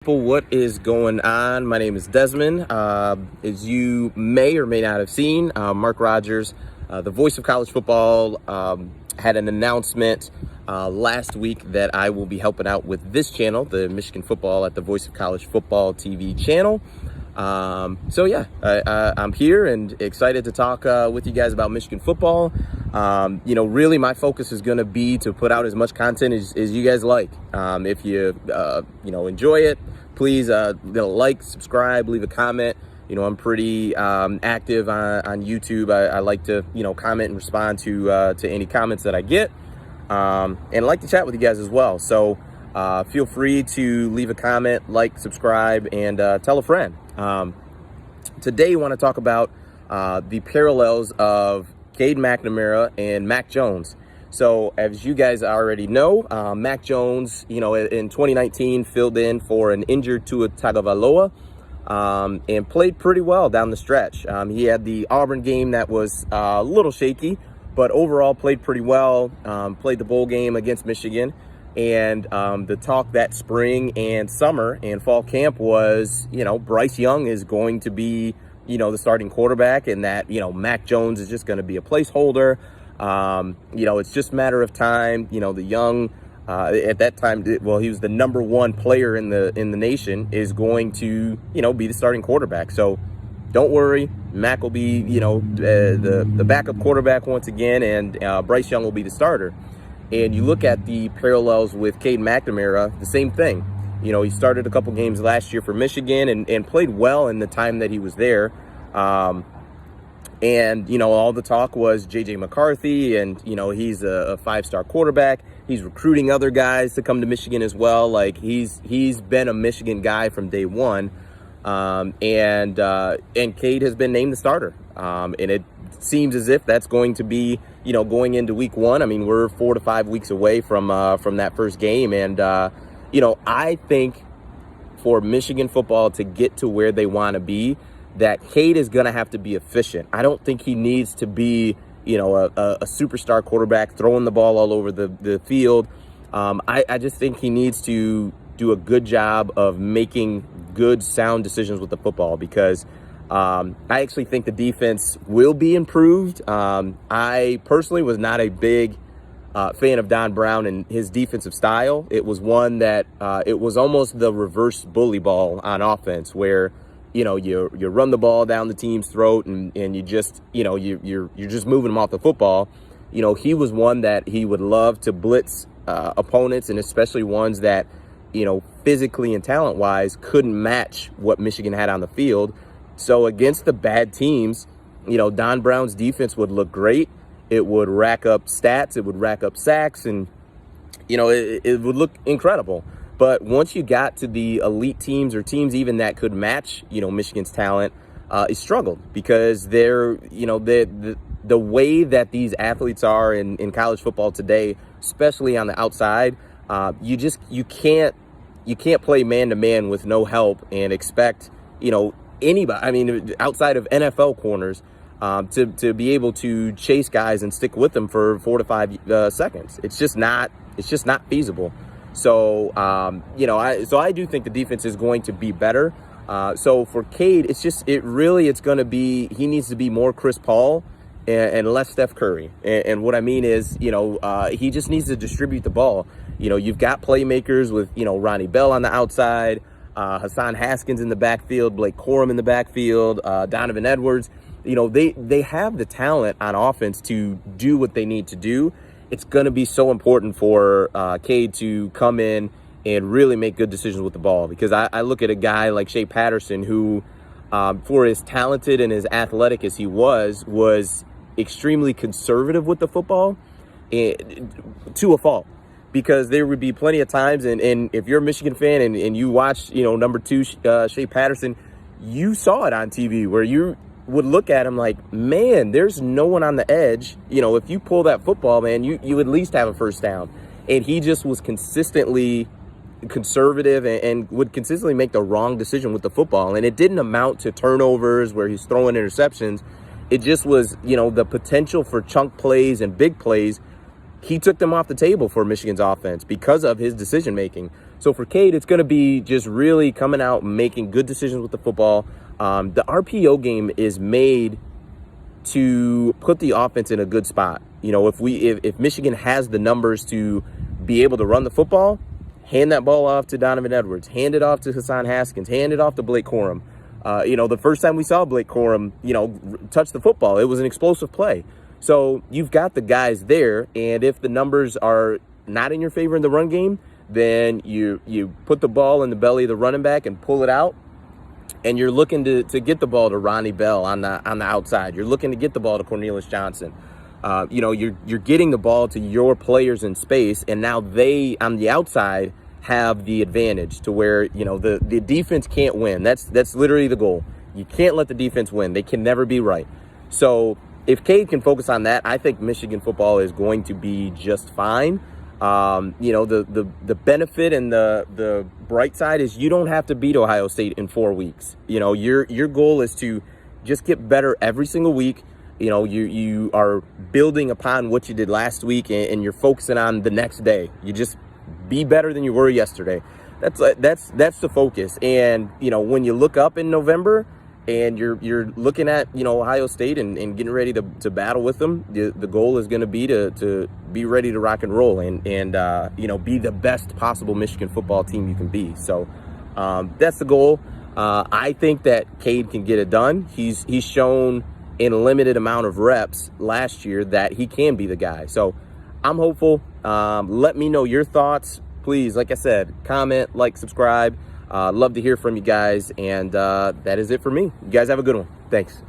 What is going on? My name is Desmond. As you may or may not have seen, Mark Rogers, the voice of college football, had an announcement last week that I will be helping out with this channel, the Michigan Football at the Voice of College Football TV channel. I'm here and excited to talk with you guys about Michigan football. Really my focus is going to be to put out as much content as you guys like. If you, enjoy it, please, like, subscribe, leave a comment. I'm pretty active on YouTube. I like to, comment and respond to any comments that I get. And I like to chat with you guys as well. So feel free to leave a comment, like, subscribe, and tell a friend. Today, I want to talk about the parallels of Cade McNamara and Mac Jones. So as you guys already know, Mac Jones, in 2019 filled in for an injured Tua Tagovailoa and played pretty well down the stretch. He had the Auburn game that was a little shaky, but overall played pretty well, played the bowl game against Michigan. And the talk that spring and summer and fall camp was, Bryce Young is going to be, the starting quarterback, and that, Mac Jones is just going to be a placeholder. It's just a matter of time. The young, at that time, he was the number one player in the nation, is going to, be the starting quarterback. So don't worry, Mac will be, the backup quarterback once again, and Bryce Young will be the starter. And you look at the parallels with Cade McNamara, the same thing. He started a couple games last year for Michigan and played well in the time that he was there. All the talk was J.J. McCarthy, and, he's a five-star quarterback. He's recruiting other guys to come to Michigan as well. Like, he's been a Michigan guy from day one. And Cade has been named the starter. And it seems as if that's going to be, going into week one. I mean, we're 4 to 5 weeks away from that first game. And, I think for Michigan football to get to where they want to be, that Cade is going to have to be efficient. I don't think he needs to be, a superstar quarterback throwing the ball all over the field. I just think he needs to do a good job of making good, sound decisions with the football, because I actually think the defense will be improved. I personally was not a big fan of Don Brown and his defensive style. It was one that it was almost the reverse bully ball on offense, where you run the ball down the team's throat and you just you're just moving them off the football. He was one that he would love to blitz opponents, and especially ones that physically and talent wise couldn't match what Michigan had on the field. So against the bad teams, Don Brown's defense would look great. It would rack up stats. It would rack up sacks, and, it would look incredible. But once you got to the elite teams, or teams even that could match, Michigan's talent, it struggled, because they're, the way that these athletes are in college football today, especially on the outside, you can't play man-to-man with no help and expect, anybody, I mean, outside of NFL corners, to be able to chase guys and stick with them for 4 to 5 seconds. It's just not feasible. So, I do think the defense is going to be better. So for Cade, it's going to be, he needs to be more Chris Paul and less Steph Curry. And what I mean is, he just needs to distribute the ball. You've got playmakers with, Ronnie Bell on the outside, Hassan Haskins in the backfield, Blake Corum in the backfield, Donovan Edwards. They have the talent on offense to do what they need to do. It's going to be so important for Cade to come in and really make good decisions with the ball, because I look at a guy like Shea Patterson, who, for as talented and as athletic as he was extremely conservative with the football, to a fault. Because there would be plenty of times, and if you're a Michigan fan and you watch, number 2, Shea Patterson, you saw it on TV, where you would look at him like, man, there's no one on the edge. If you pull that football, man, you at least have a first down. And he just was consistently conservative and would consistently make the wrong decision with the football. And it didn't amount to turnovers where he's throwing interceptions. It just was, the potential for chunk plays and big plays. He took them off the table for Michigan's offense because of his decision making. So for Cade, it's going to be just really coming out, making good decisions with the football. The RPO game is made to put the offense in a good spot. You know, if Michigan has the numbers to be able to run the football, hand that ball off to Donovan Edwards, hand it off to Hassan Haskins, hand it off to Blake Corum. You know, the first time we saw Blake Corum, you know, touch the football, it was an explosive play. So you've got the guys there, and if the numbers are not in your favor in the run game, then you put the ball in the belly of the running back and pull it out, and you're looking to get the ball to Ronnie Bell on the outside. You're looking to get the ball to Cornelius Johnson. You know, you're getting the ball to your players in space, and now they on the outside have the advantage to where, you know, the defense can't win. That's literally the goal. You can't let the defense win. They can never be right. So if Cade can focus on that, I think Michigan football is going to be just fine. You know, the benefit and the bright side is you don't have to beat Ohio State in 4 weeks. You know, your goal is to just get better every single week. You know, you are building upon what you did last week, and you're focusing on the next day. You just be better than you were yesterday. That's the focus. And, you know, when you look up in November and you're looking at, you know, Ohio State and getting ready to battle with them, the goal is going to be to be ready to rock and roll and you know, be the best possible Michigan football team you can be. So that's the goal. I think that Cade can get it done. He's shown in a limited amount of reps last year that he can be the guy. So I'm hopeful. Let me know your thoughts. Please, like I said, comment, like, subscribe. Love to hear from you guys. And that is it for me. You guys have a good one. Thanks.